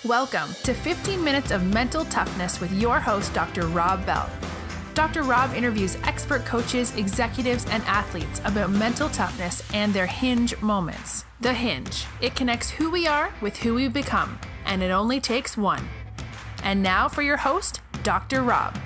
Welcome to 15 Minutes of Mental Toughness with your host, Dr. DRROBBELL. Dr. Rob interviews expert coaches, executives, and athletes about mental toughness and their hinge moments. The Hinge. It connects who we are with who we become, and it only takes one. And now for your host, Dr. Rob.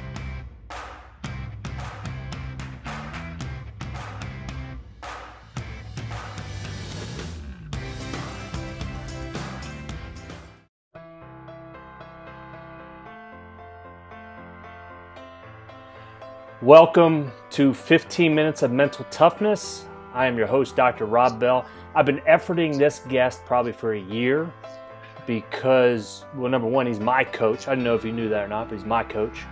Welcome to 15 Minutes of Mental Toughness. I am your host, Dr. DRROBBELL. I've been efforting this guest probably for a year because, well, number one, he's my coach. I don't know if you knew that or not, but he's my coach.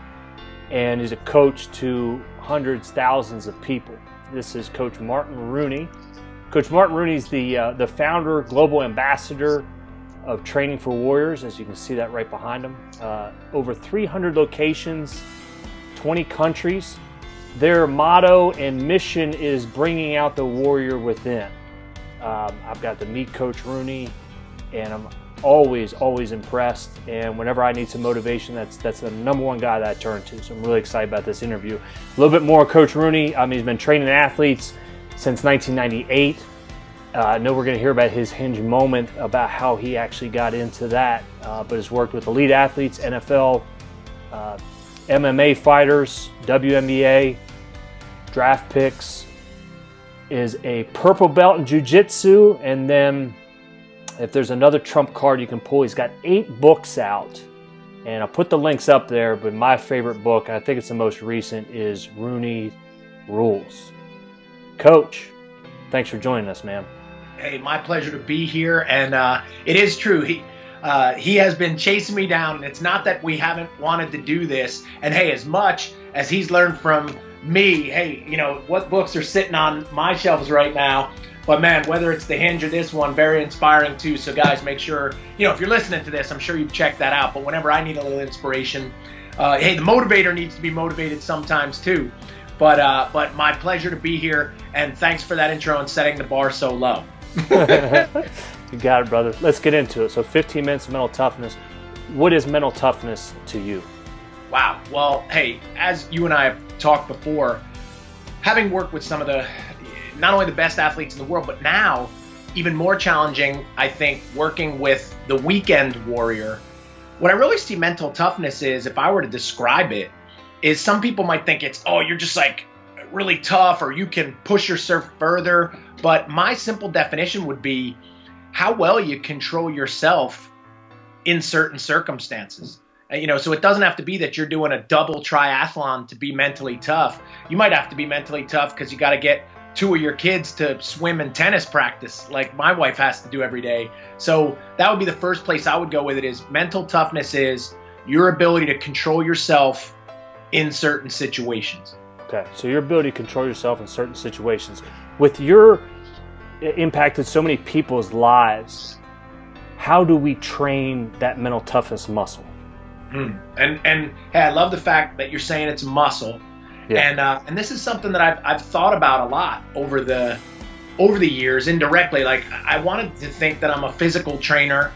And he's a coach to hundreds, thousands of people. This is Coach Martin Rooney. Coach Martin Rooney is the founder, global ambassador of Training for Warriors, as you can see that right behind him. Over 300 locations, 20 countries. Their motto and mission is bringing out the warrior within. I've got to meet Coach Rooney, and I'm always impressed. And whenever I need some motivation, that's the number one guy that I turn to. So I'm really excited about this interview. A little bit more of Coach Rooney. He's been training athletes since 1998. I know we're going to hear about his hinge moment, about how he actually got into that, but has worked with elite athletes, NFL, MMA fighters, WNBA, draft picks, is a purple belt in Jiu Jitsu, and then if there's another trump card you can pull, he's got 8 books out, and I'll put the links up there, but my favorite book, I think it's the most recent, is Rooney Rules. Coach, thanks for joining us, man. Hey, my pleasure to be here, and it is true. He has been chasing me down, and it's not that we haven't wanted to do this. And hey, as much as he's learned from me, hey, you know, what books are sitting on my shelves right now. But man, whether it's the Hinge or this one, very inspiring too. So guys, make sure, you know, if you're listening to this, I'm sure you've checked that out. But whenever I need a little inspiration, hey, the motivator needs to be motivated sometimes too. But my pleasure to be here, and thanks for that intro and setting the bar so low. You got it, brother. Let's get into it. So 15 minutes of mental toughness. What is mental toughness to you? Wow. Well, hey, as you and I have talked before, having worked with some of the, not only the best athletes in the world, but now even more challenging, I think, working with the weekend warrior, what I really see mental toughness is, if I were to describe it, is some people might think it's, oh, you're just like really tough, or you can push yourself further. But my simple definition would be how well you control yourself in certain circumstances. You know, so it doesn't have to be that you're doing a double triathlon to be mentally tough. You might have to be mentally tough because you got to get 2 of your kids to swim and tennis practice like my wife has to do every day. So that would be the first place I would go with it, is mental toughness is your ability to control yourself in certain situations. Okay, so your ability to control yourself in certain situations. With your impacted so many people's lives, how do we train that mental toughness muscle? And hey, I love the fact that you're saying it's a muscle. Yeah. And this is something that I've thought about a lot over the years indirectly. Like, I wanted to think that I'm a physical trainer.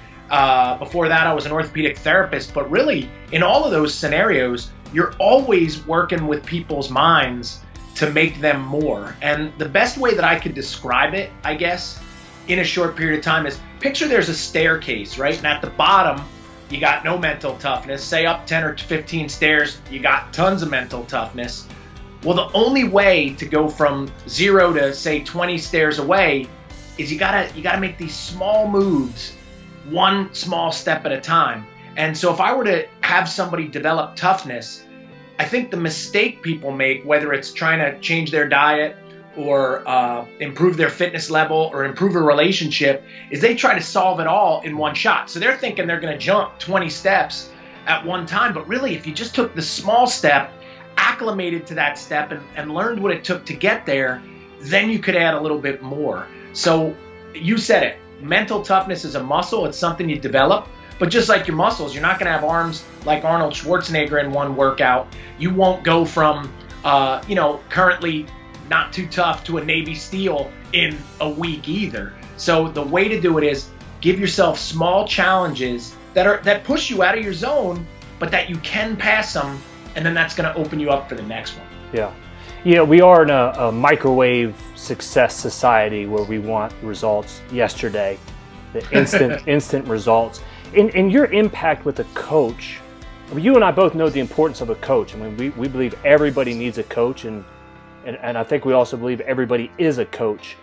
Before that, I was an orthopedic therapist. But really, in all of those scenarios, you're always working with people's minds to make them more. And the best way that I could describe it, I guess, in a short period of time is, picture there's a staircase, right? And at the bottom, you got no mental toughness. Say up 10 or 15 stairs, you got tons of mental toughness. Well, the only way to go from 0 to, say, 20 stairs away is you gotta make these small moves, one small step at a time. And so if I were to have somebody develop toughness, I think the mistake people make, whether it's trying to change their diet or improve their fitness level or improve a relationship, is they try to solve it all in one shot. So they're thinking they're going to jump 20 steps at one time. But really, if you just took the small step, acclimated to that step, and learned what it took to get there, then you could add a little bit more. So you said it. Mental toughness is a muscle. It's something you develop. But just like your muscles, you're not going to have arms like Arnold Schwarzenegger in one workout. You won't go from, currently not too tough to a Navy SEAL in a week either. So the way to do it is give yourself small challenges that push you out of your zone, but that you can pass them, and then that's going to open you up for the next one. Yeah. Yeah, we are in a microwave success society where we want results yesterday, the instant results. In your impact with a coach, I mean, you and I both know the importance of a coach. I mean, we believe everybody needs a coach, and I think we also believe everybody is a coach.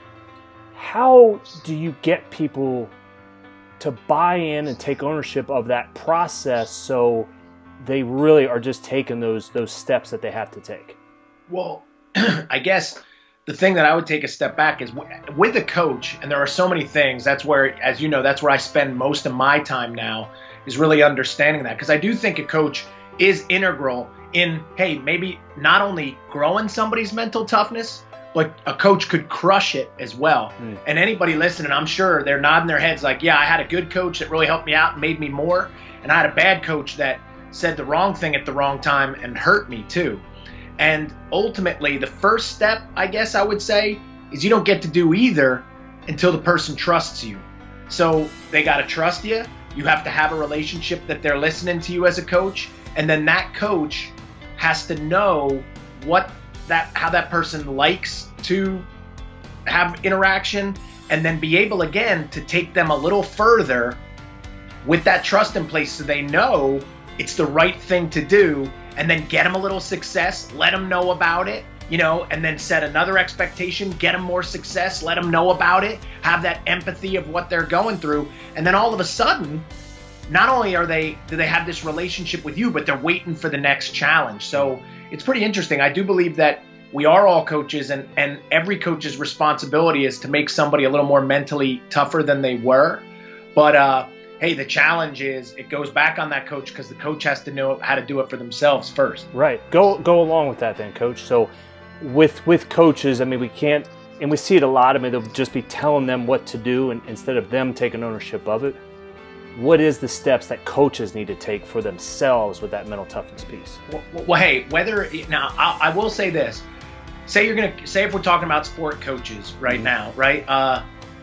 How do you get people to buy in and take ownership of that process so they really are just taking those steps that they have to take? Well, I guess the thing that I would take a step back is with a coach, and there are so many things, that's where, as you know, that's where I spend most of my time now, is really understanding that. Because I do think a coach is integral in, hey, maybe not only growing somebody's mental toughness, but a coach could crush it as well. And anybody listening, I'm sure they're nodding their heads like, yeah, I had a good coach that really helped me out and made me more. And I had a bad coach that said the wrong thing at the wrong time and hurt me too. And ultimately, the first step, I guess I would say, is you don't get to do either until the person trusts you. So they got to trust you. You have to have a relationship that they're listening to you as a coach. And then that coach has to know how that person likes to have interaction, and then be able, again, to take them a little further with that trust in place so they know it's the right thing to do. And then get them a little success, let them know about it, and then set another expectation, get them more success, let them know about it, have that empathy of what they're going through. And then all of a sudden, not only do they have this relationship with you, but they're waiting for the next challenge. So it's pretty interesting. I do believe that we are all coaches, and every coach's responsibility is to make somebody a little more mentally tougher than they were. But, hey, the challenge is it goes back on that coach, because the coach has to know how to do it for themselves first. Right. Go along with that then, Coach. So with coaches, I mean, we can't, and we see it a lot. I mean, they'll just be telling them what to do, and instead of them taking ownership of it. What is the steps that coaches need to take for themselves with that mental toughness piece? Well, hey, now I will say this. Say if we're talking about sport coaches right now, right?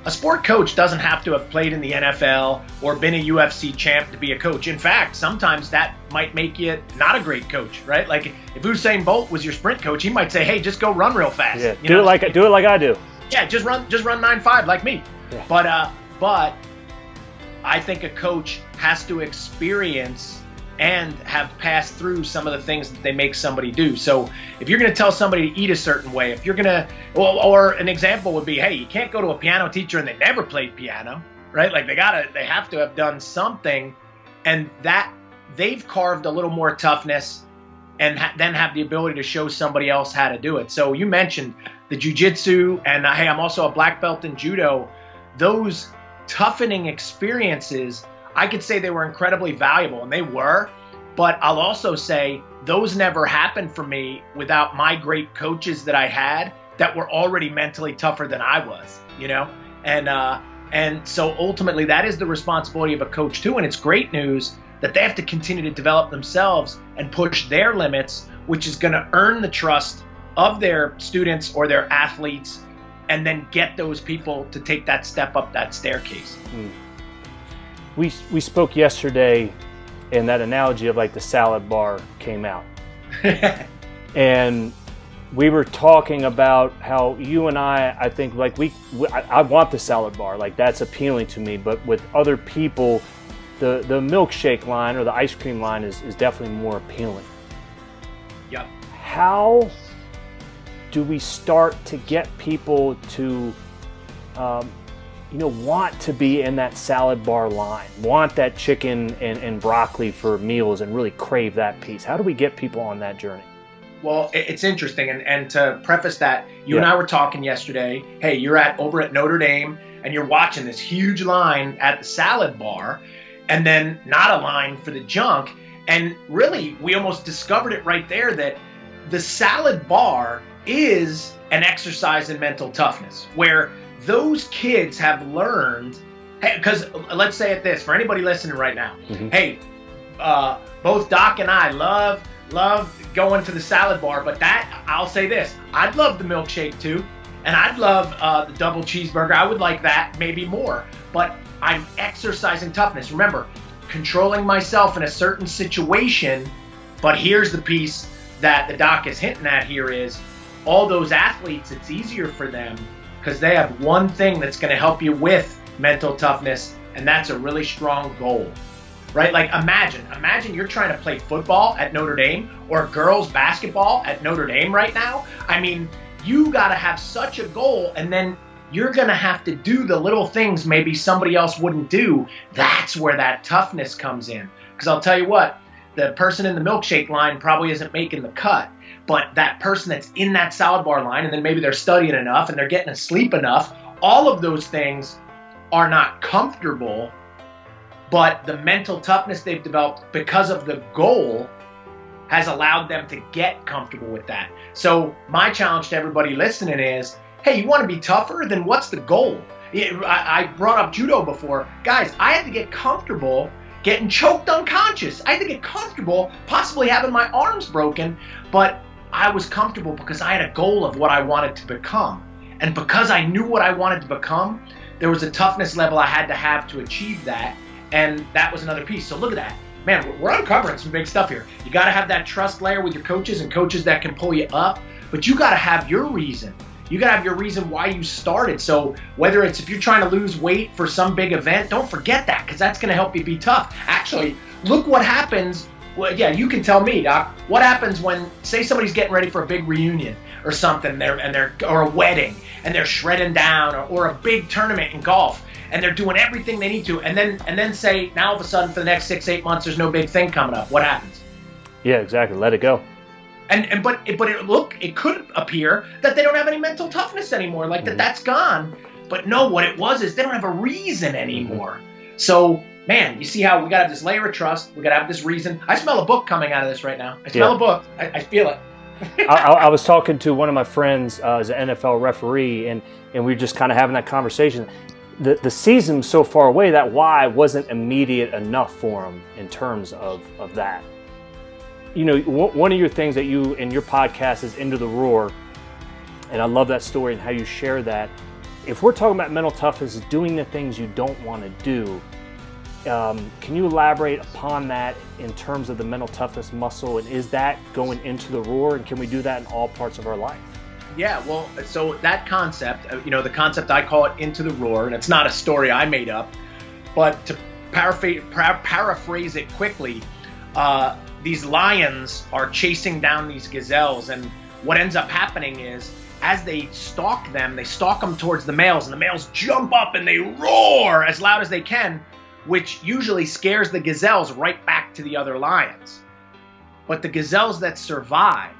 A sport coach doesn't have to have played in the NFL or been a UFC champ to be a coach. In fact, sometimes that might make you not a great coach, right? Like if Usain Bolt was your sprint coach, he might say, "Hey, just go run real fast." Yeah, do it like I do. Yeah, just run 9.5 like me. Yeah. But I think a coach has to experience and have passed through some of the things that they make somebody do. So if you're going to tell somebody to eat a certain way, if you're going to, or an example would be, hey, you can't go to a piano teacher and they never played piano, right? Like they have to have done something, and that they've carved a little more toughness and then have the ability to show somebody else how to do it. So you mentioned the jiu-jitsu, and hey, I'm also a black belt in judo. Those toughening experiences, I could say they were incredibly valuable, and they were, but I'll also say those never happened for me without my great coaches that I had that were already mentally tougher than I was, and so ultimately that is the responsibility of a coach too. And it's great news that they have to continue to develop themselves and push their limits, which is going to earn the trust of their students or their athletes, and then get those people to take that step up that staircase. We spoke yesterday, and that analogy of like the salad bar came out. And we were talking about how you and I think like I want the salad bar, like that's appealing to me, but with other people, the milkshake line or the ice cream line is definitely more appealing. Yep. How do we start to get people to want to be in that salad bar line, want that chicken and broccoli for meals and really crave that piece? How do we get people on that journey? Well, it's interesting. And to preface that, you and I were talking yesterday. Hey, you're over at Notre Dame and you're watching this huge line at the salad bar, and then not a line for the junk. And really, we almost discovered it right there that the salad bar is an exercise in mental toughness, where those kids have learned, because let's say it this, for anybody listening right now, hey, both Doc and I love going to the salad bar, but I'll say this, I'd love the milkshake too, and I'd love the double cheeseburger. I would like that maybe more, but I'm exercising toughness. Remember, controlling myself in a certain situation. But here's the piece that the doc is hinting at here is all those athletes, it's easier for them because they have one thing that's going to help you with mental toughness, and that's a really strong goal, right? Like imagine you're trying to play football at Notre Dame or girls basketball at Notre Dame right now. I mean, you got to have such a goal, and then you're going to have to do the little things maybe somebody else wouldn't do. That's where that toughness comes in. Because I'll tell you what, the person in the milkshake line probably isn't making the cut, but that person that's in that salad bar line, and then maybe they're studying enough and they're getting to sleep enough, all of those things are not comfortable, but the mental toughness they've developed because of the goal has allowed them to get comfortable with that. So my challenge to everybody listening is, hey, you want to be tougher? Then what's the goal? I brought up judo before. Guys, I had to get comfortable getting choked unconscious. I had to get comfortable possibly having my arms broken, but I was comfortable because I had a goal of what I wanted to become. And because I knew what I wanted to become, there was a toughness level I had to have to achieve that. And that was another piece. So look at that. Man, we're uncovering some big stuff here. You got to have that trust layer with your coaches and coaches that can pull you up, but you got to have your reason. You got to have your reason why you started. So whether it's if you're trying to lose weight for some big event, don't forget that, because that's going to help you be tough. Actually, look what happens. Well, yeah, you can tell me, Doc. What happens when, say, somebody's getting ready for a big reunion or something, or a wedding, and they're shredding down, or a big tournament in golf, and they're doing everything they need to, and then say, now all of a sudden for the next 6-8 months, there's no big thing coming up. What happens? Yeah, exactly. Let it go. But it could appear that they don't have any mental toughness anymore, like that's gone. But no, what it was is they don't have a reason anymore. So, man, you see how we got to have this layer of trust. We got to have this reason. I smell a book coming out of this right now. I smell a book. I feel it. I was talking to one of my friends as an NFL referee, and we were just kind of having that conversation. The season's so far away that why wasn't immediate enough for him in terms of that. You know, one of your things that you in your podcast is Into the Roar, and I love that story and how you share that. If we're talking about mental toughness, doing the things you don't want to do, can you elaborate upon that in terms of the mental toughness muscle, and is that going into the roar, and can we do that in all parts of our life? Yeah, well, so that concept, the concept I call it Into the Roar, and it's not a story I made up, but to paraphrase it quickly, these lions are chasing down these gazelles, and what ends up happening is as they stalk them towards the males, and the males jump up and they roar as loud as they can, which usually scares the gazelles right back to the other lions. But the gazelles that survive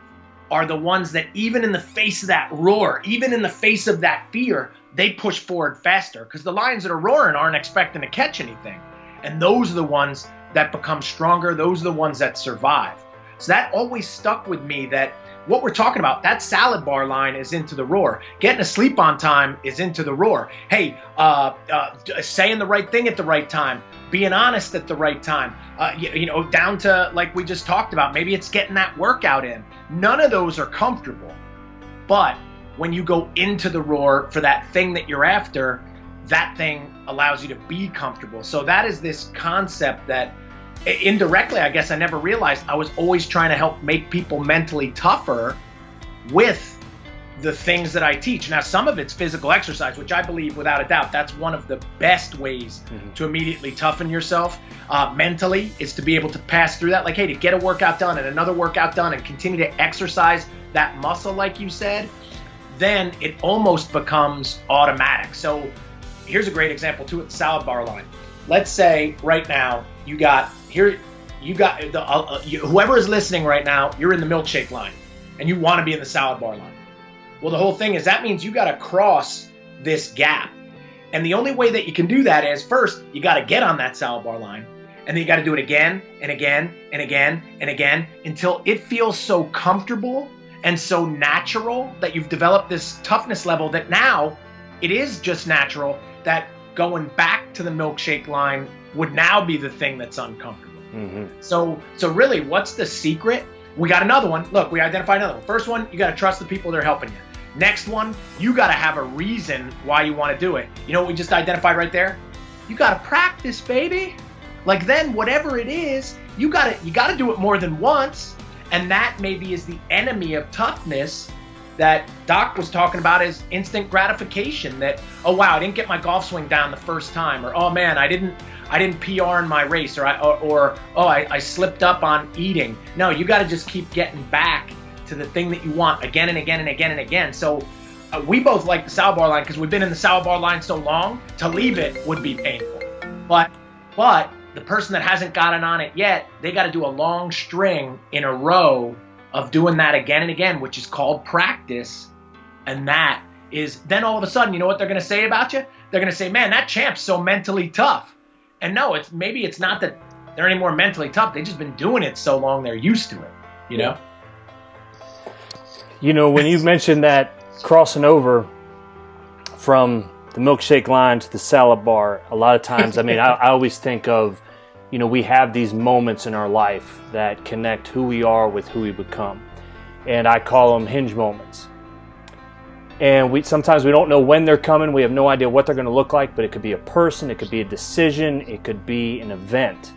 are the ones that, even in the face of that roar, even in the face of that fear, they push forward faster, because the lions that are roaring aren't expecting to catch anything. And those are the ones that become stronger. Those are the ones that survive. So that always stuck with me, that what we're talking about, that salad bar line is into the roar. Getting to sleep on time is into the roar. Hey, saying the right thing at the right time, being honest at the right time, down to, like we just talked about, maybe it's getting that workout in. None of those are comfortable. But when you go into the roar for that thing that you're after, that thing allows you to be comfortable. So that is this concept that indirectly, I guess I never realized I was always trying to help make people mentally tougher with the things that I teach. Now, some of it's physical exercise, which I believe without a doubt, that's one of the best ways to immediately toughen yourself mentally, is to be able to pass through that. Like, hey, to get a workout done and another workout done and continue to exercise that muscle, like you said, then it almost becomes automatic. So here's a great example too, at the salad bar line. Let's say right now whoever is listening right now, you're in the milkshake line and you want to be in the salad bar line. Well, the whole thing is that means you got to cross this gap. And the only way that you can do that is, first, you got to get on that salad bar line. And then you got to do it again and again and again and again until it feels so comfortable and so natural that you've developed this toughness level that now it is just natural that going back to the milkshake line would now be the thing that's uncomfortable. So really, what's the secret? We got another one. Look, we identified another one. First one, you got to trust the people that are helping you. Next one, you got to have a reason why you want to do it. You know what we just identified right there? You got to practice, baby. like then whatever it is, you gotta do it more than once. And that maybe is the enemy of toughness that Doc was talking about, is instant gratification. That, oh wow, I didn't get my golf swing down the first time, or oh man, I didn't PR in my race, or I slipped up on eating. No, you got to just keep getting back to the thing that you want again and again and again and again. So we both like the salad bar line because we've been in the salad bar line so long. To leave it would be painful, but the person that hasn't gotten on it yet, they got to do a long string in a row of doing that again and again, which is called practice. And that is, then all of a sudden, you know what they're going to say about you? They're going to say, man, that champ's so mentally tough. And no, maybe it's not that they're any more mentally tough. They've just been doing it so long, they're used to it, you know? You know, when you mentioned that crossing over from the milkshake line to the salad bar, a lot of times, I mean, I always think of, you know, we have these moments in our life that connect who we are with who we become. And I call them hinge moments. And sometimes we don't know when they're coming. We have no idea what they're going to look like, but it could be a person, it could be a decision, it could be an event.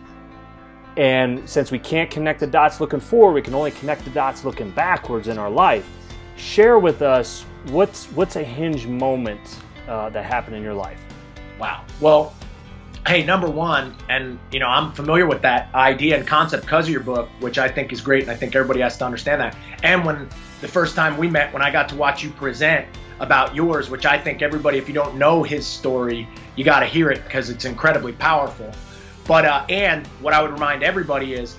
And since we can't connect the dots looking forward, we can only connect the dots looking backwards in our life. Share with us what's a hinge moment that happened in your life. Wow. Well, hey, number one, and you know, I'm familiar with that idea and concept because of your book, which I think is great, and I think everybody has to understand that. And when the first time we met, when I got to watch you present about yours, which I think everybody, if you don't know his story, you got to hear it because it's incredibly powerful. But and what I would remind everybody is,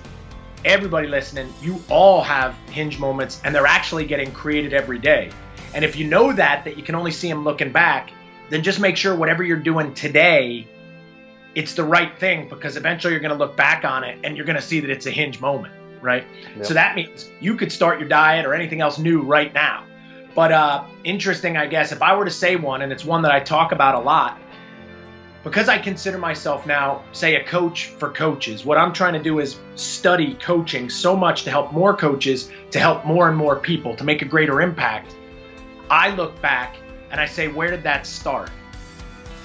everybody listening, you all have hinge moments, and they're actually getting created every day. And if you know that you can only see them looking back, then just make sure whatever you're doing today, it's the right thing, because eventually you're going to look back on it and you're going to see that it's a hinge moment, right? Yep. So that means you could start your diet or anything else new right now. But interesting, I guess, if I were to say one, and it's one that I talk about a lot, because I consider myself now, say, a coach for coaches, what I'm trying to do is study coaching so much to help more coaches, to help more and more people, to make a greater impact. I look back and I say, where did that start?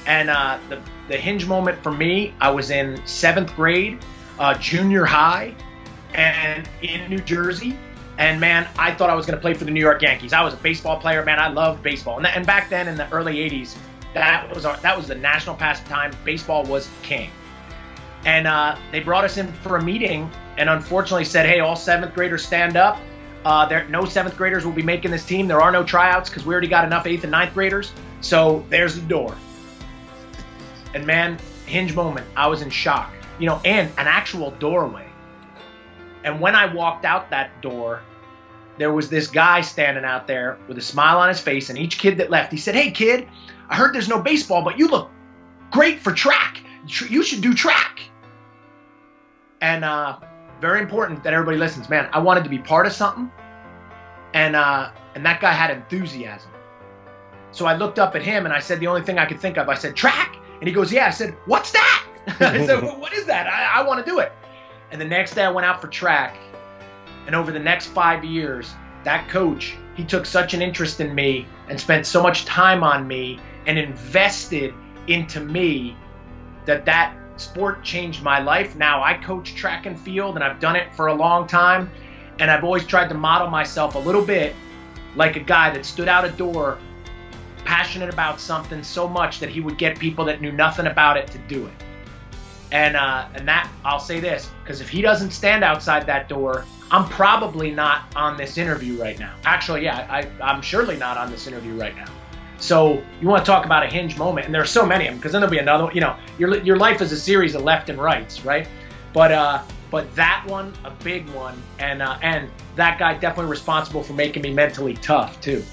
And the hinge moment for me, I was in 7th grade, junior high, and in New Jersey. And man, I thought I was going to play for the New York Yankees. I was a baseball player, man. I loved baseball. And back then in the early 80s, that was the national pastime. Baseball was king. And they brought us in for a meeting and unfortunately said, hey, all 7th graders stand up. No 7th graders will be making this team. There are no tryouts because we already got enough 8th and 9th graders. So there's the door. And man, hinge moment, I was in shock, you know, and an actual doorway. And when I walked out that door, there was this guy standing out there with a smile on his face, and each kid that left, he said, hey kid, I heard there's no baseball, but you look great for track. You should do track. And very important that everybody listens, man, I wanted to be part of something. And that guy had enthusiasm. So I looked up at him and I said the only thing I could think of, I said, track? And he goes, yeah. I said, what's that? I said, what is that? I want to do it. And the next day I went out for track. And over the next 5 years, that coach, he took such an interest in me and spent so much time on me and invested into me that sport changed my life. Now I coach track and field, and I've done it for a long time. And I've always tried to model myself a little bit like a guy that stood out a door, passionate about something so much that he would get people that knew nothing about it to do it. And that, I'll say this, because if he doesn't stand outside that door, I'm probably not on this interview right now. Actually, yeah, I'm surely not on this interview right now. So you want to talk about a hinge moment, and there are so many of them, because then there'll be another, you know, your life is a series of left and rights, right? But that one, a big one, and that guy definitely responsible for making me mentally tough too.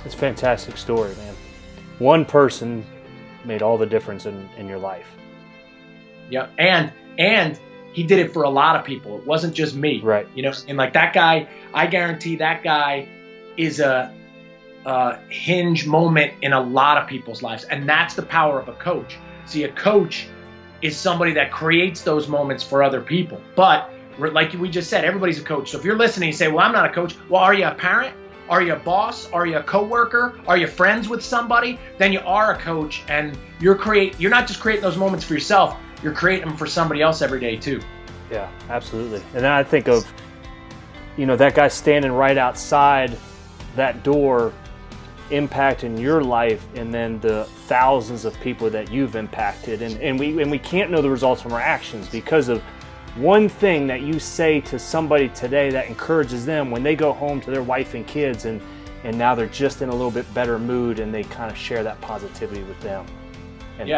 It's a fantastic story, man. One person made all the difference in your life. Yeah, and he did it for a lot of people. It wasn't just me. Right. You know, and like that guy, I guarantee that guy is a hinge moment in a lot of people's lives. And that's the power of a coach. See, a coach is somebody that creates those moments for other people. But like we just said, everybody's a coach. So if you're listening, you say, well, I'm not a coach. Well, are you a parent? Are you a boss? Are you a coworker? Are you friends with somebody? Then you are a coach, and you're not just creating those moments for yourself, you're creating them for somebody else every day too. Yeah, absolutely. And then I think of, that guy standing right outside that door impacting your life, and then the thousands of people that you've impacted. And we can't know the results from our actions because of one thing that you say to somebody today that encourages them when they go home to their wife and kids, and now they're just in a little bit better mood, and they kind of share that positivity with them. And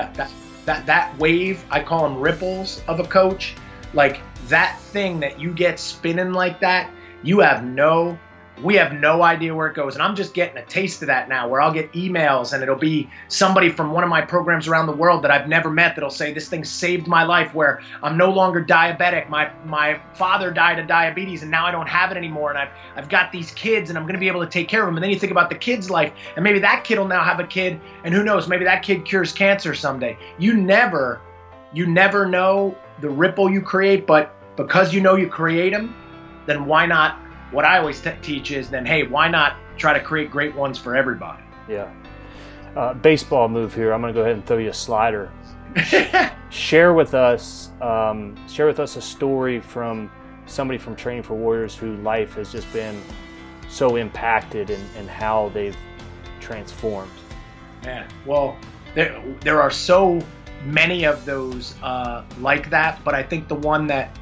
that wave, I call them ripples of a coach. Like that thing that you get spinning like that, we have no idea where it goes. And I'm just getting a taste of that now, where I'll get emails and it'll be somebody from one of my programs around the world that I've never met that'll say, this thing saved my life, where I'm no longer diabetic. My father died of diabetes and now I don't have it anymore. And I've got these kids and I'm going to be able to take care of them. And then you think about the kid's life, and maybe that kid will now have a kid, and who knows, maybe that kid cures cancer someday. You never know the ripple you create, but because you create them, then why not? What I always teach is then, hey, why not try to create great ones for everybody? Yeah. Baseball move here. I'm going to go ahead and throw you a slider. Share with us a story from somebody from Training for Warriors whose life has just been so impacted, and how they've transformed. Man, well, there are so many of those like that, but I think the one that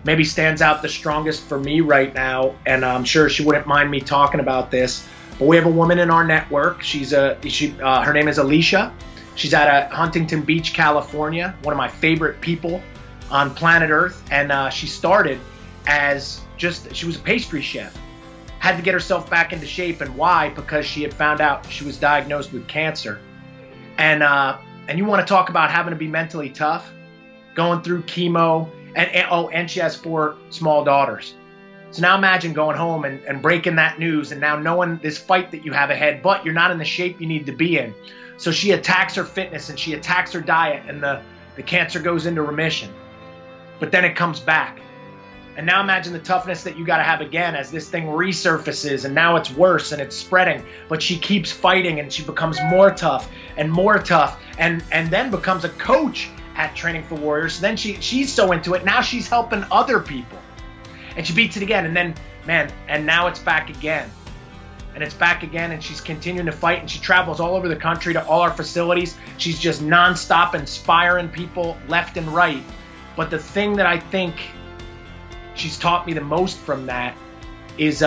maybe stands out the strongest for me right now, and I'm sure she wouldn't mind me talking about this, but we have a woman in our network. Her name is Alisha. She's out of Huntington Beach, California, one of my favorite people on planet Earth. And she started she was a pastry chef, had to get herself back into shape. And why? Because she had found out she was diagnosed with cancer. And you want to talk about having to be mentally tough, going through chemo, and she has 4 small daughters. So now imagine going home and breaking that news, and now knowing this fight that you have ahead, but you're not in the shape you need to be in. So she attacks her fitness and she attacks her diet, and the cancer goes into remission. But then it comes back. And now imagine the toughness that you got to have again as this thing resurfaces, and now it's worse and it's spreading. But she keeps fighting, and she becomes more tough, and then becomes a coach at Training for Warriors. So then she's so into it. Now she's helping other people, and she beats it again. And then, man, and now it's back again. And it's back again, and she's continuing to fight, and she travels all over the country to all our facilities. She's just nonstop inspiring people left and right. But the thing that I think she's taught me the most from that is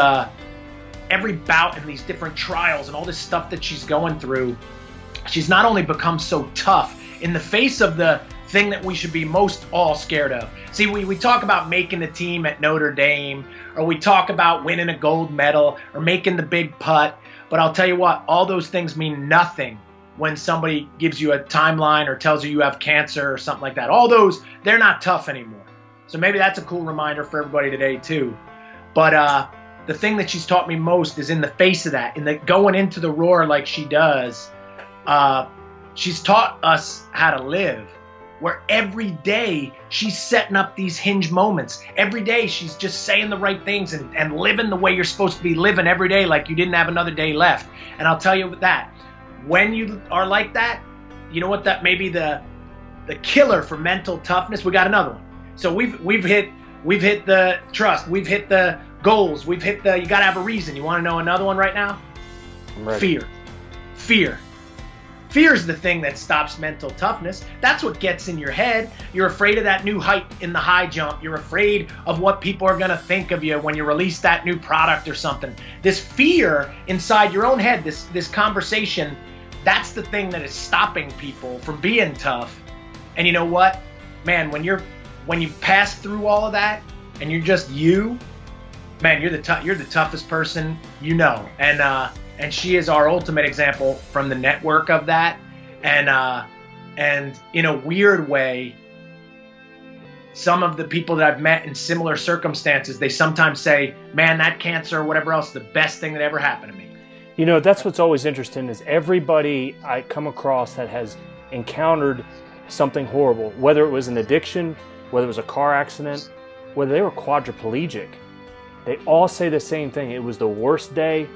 every bout in these different trials and all this stuff that she's going through, she's not only become so tough in the face of the thing that we should be most all scared of. See, we talk about making the team at Notre Dame, or we talk about winning a gold medal or making the big putt. But I'll tell you what, all those things mean nothing when somebody gives you a timeline or tells you have cancer or something like that. All those, they're not tough anymore. So maybe that's a cool reminder for everybody today too. But the thing that she's taught me most is in the face of that, in the going into the roar like she does, she's taught us how to live, where every day she's setting up these hinge moments. Every day she's just saying the right things and living the way you're supposed to be living every day, like you didn't have another day left. And I'll tell you that, when you are like that, you know what, that may be the killer for mental toughness. We got another one. So we've hit the trust, we've hit the goals, we've hit the, you got to have a reason. You want to know another one right now? I'm ready. Fear. Fear is the thing that stops mental toughness. That's what gets in your head. You're afraid of that new height in the high jump. You're afraid of what people are going to think of you when you release that new product or something. This fear inside your own head, this conversation, that's the thing that is stopping people from being tough. And you know what? Man, when you pass through all of that and you're just you, man, you're the toughest person you know. And she is our ultimate example from the network of that. And in a weird way, some of the people that I've met in similar circumstances, they sometimes say, man, that cancer or whatever else, the best thing that ever happened to me. You know, that's what's always interesting is everybody I come across that has encountered something horrible, whether it was an addiction, whether it was a car accident, whether they were quadriplegic, they all say the same thing. It was the worst day,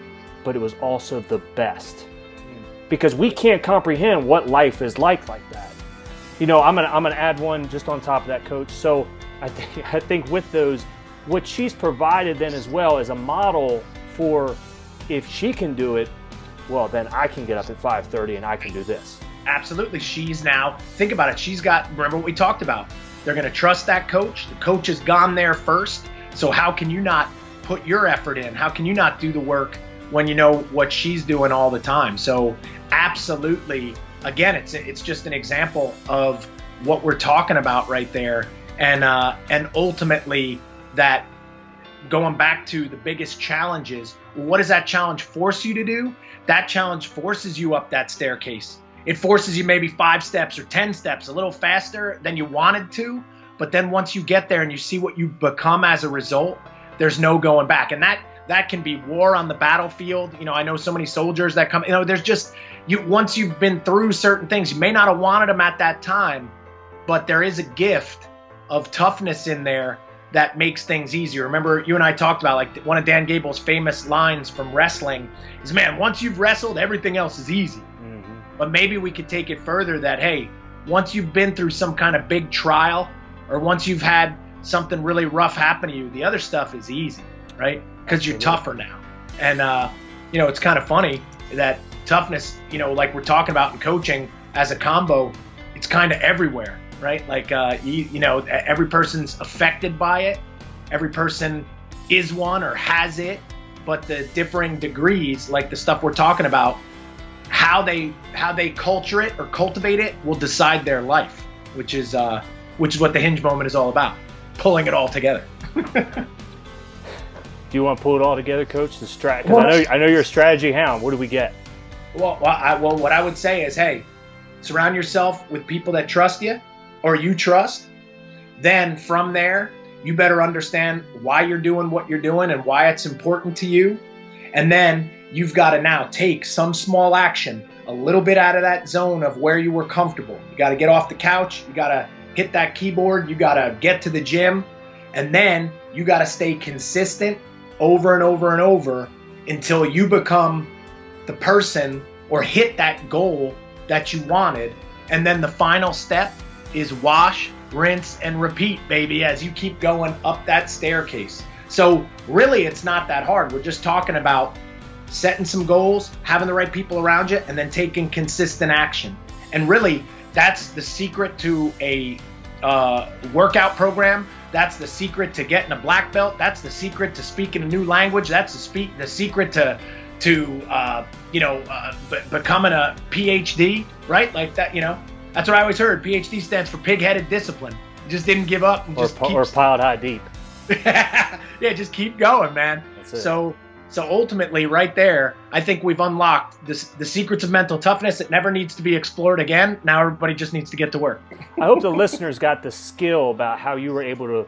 but it was also the best. Because we can't comprehend what life is like that. I'm gonna add one just on top of that, Coach. So I think with those, what she's provided then as well is a model for, if she can do it, well, then I can get up at 5:30 and I can do this. Absolutely. She's now, think about it, remember what we talked about. They're going to trust that coach. The coach has gone there first. So how can you not put your effort in? How can you not do the work when you know what she's doing all the time? So absolutely, again, it's just an example of what we're talking about right there. And ultimately, that going back to the biggest challenges, what does that challenge force you to do? That challenge forces you up that staircase. It forces you maybe 5 steps or 10 steps, a little faster than you wanted to. But then once you get there and you see what you become as a result, there's no going back. And that can be war on the battlefield. I know so many soldiers that come, there's just, once you've been through certain things, you may not have wanted them at that time, but there is a gift of toughness in there that makes things easier. Remember, you and I talked about, like, one of Dan Gable's famous lines from wrestling is, man, once you've wrestled, everything else is easy. Mm-hmm. But maybe we could take it further that, hey, once you've been through some kind of big trial, or once you've had something really rough happen to you, the other stuff is easy, right? Because you're tougher now. And, it's kind of funny that toughness, like we're talking about in coaching as a combo, it's kind of everywhere. Right? Like, every person's affected by it. Every person is one or has it, but the differing degrees, like the stuff we're talking about, how they culture it or cultivate it will decide their life, which is what the Hinge moment is all about, pulling it all together. Do you want to pull it all together, Coach? Because I know you're a strategy hound. What do we get? Well, what I would say is, hey, surround yourself with people that trust you, or you trust. Then from there, you better understand why you're doing what you're doing and why it's important to you. And then you've got to now take some small action, a little bit out of that zone of where you were comfortable. You got to get off the couch. You got to hit that keyboard. You got to get to the gym. And then you got to stay consistent over and over and over until you become the person or hit that goal that you wanted. And then the final step is wash, rinse, and repeat, baby, as you keep going up that staircase. So really, it's not that hard. We're just talking about setting some goals, having the right people around you, and then taking consistent action. And really, that's the secret to a workout program. That's the secret to getting a black belt. That's the secret to speaking a new language. That's the secret to becoming a PhD, right? Like that, That's what I always heard. PhD stands for pig-headed discipline. You just didn't give up. And or piled high deep. Yeah, just keep going, man. That's it. So ultimately, right there, I think we've unlocked the secrets of mental toughness. It never needs to be explored again. Now everybody just needs to get to work. I hope the listeners got the skill about how you were able to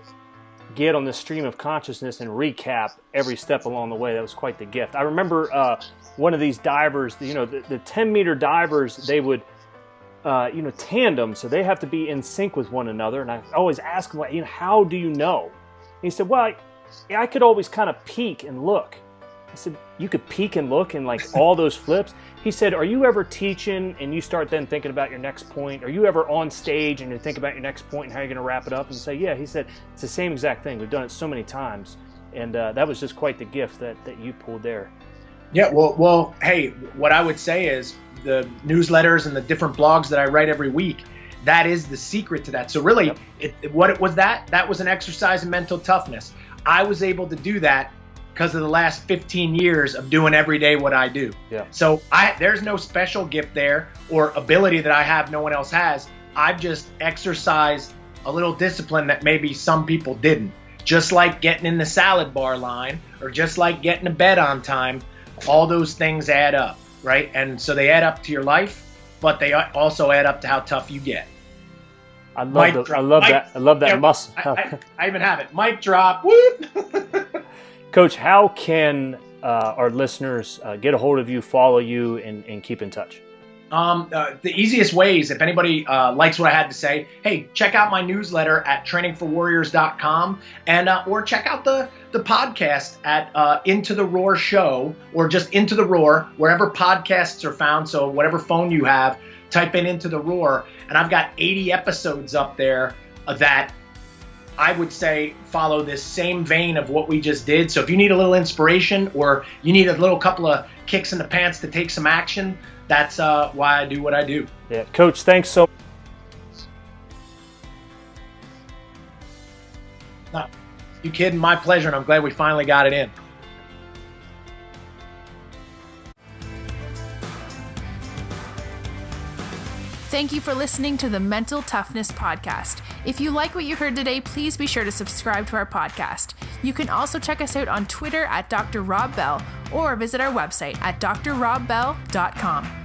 get on the stream of consciousness and recap every step along the way. That was quite the gift. I remember one of these divers, the 10-meter divers, they would tandem, so they have to be in sync with one another. And I always ask him, how do you know? And he said, well, I could always kind of peek and look. I said, you could peek and look in like all those flips? He said, are you ever teaching and you start then thinking about your next point? Are you ever on stage and you think about your next point and how you're going to wrap it up? And say, yeah. He said, it's the same exact thing. We've done it so many times. And that was just quite the gift that you pulled there. Yeah, well, hey, what I would say is the newsletters and the different blogs that I write every week, that is the secret to that. So really, that was an exercise in mental toughness. I was able to do that because of the last 15 years of doing every day what I do. Yeah. So there's no special gift there or ability that I have no one else has. I've just exercised a little discipline that maybe some people didn't. Just like getting in the salad bar line or just like getting to bed on time, all those things add up, right? And so they add up to your life, but they also add up to how tough you get. I love that muscle. I even have it. Mic drop. Whoop. Coach, how can our listeners get a hold of you, follow you, and keep in touch? The easiest ways, if anybody likes what I had to say, hey, check out my newsletter at trainingforwarriors.com and or check out the podcast at Into the Roar Show or just Into the Roar, wherever podcasts are found. So whatever phone you have, type in Into the Roar, and I've got 80 episodes up there that I would say follow this same vein of what we just did. So if you need a little inspiration or you need a little couple of kicks in the pants to take some action, that's why I do what I do. Yeah, Coach, thanks so much. No, you kidding? My pleasure, and I'm glad we finally got it in. Thank you for listening to the Mental Toughness Podcast. If you like what you heard today, please be sure to subscribe to our podcast. You can also check us out on Twitter at DRROBBELL or visit our website at drrobbell.com.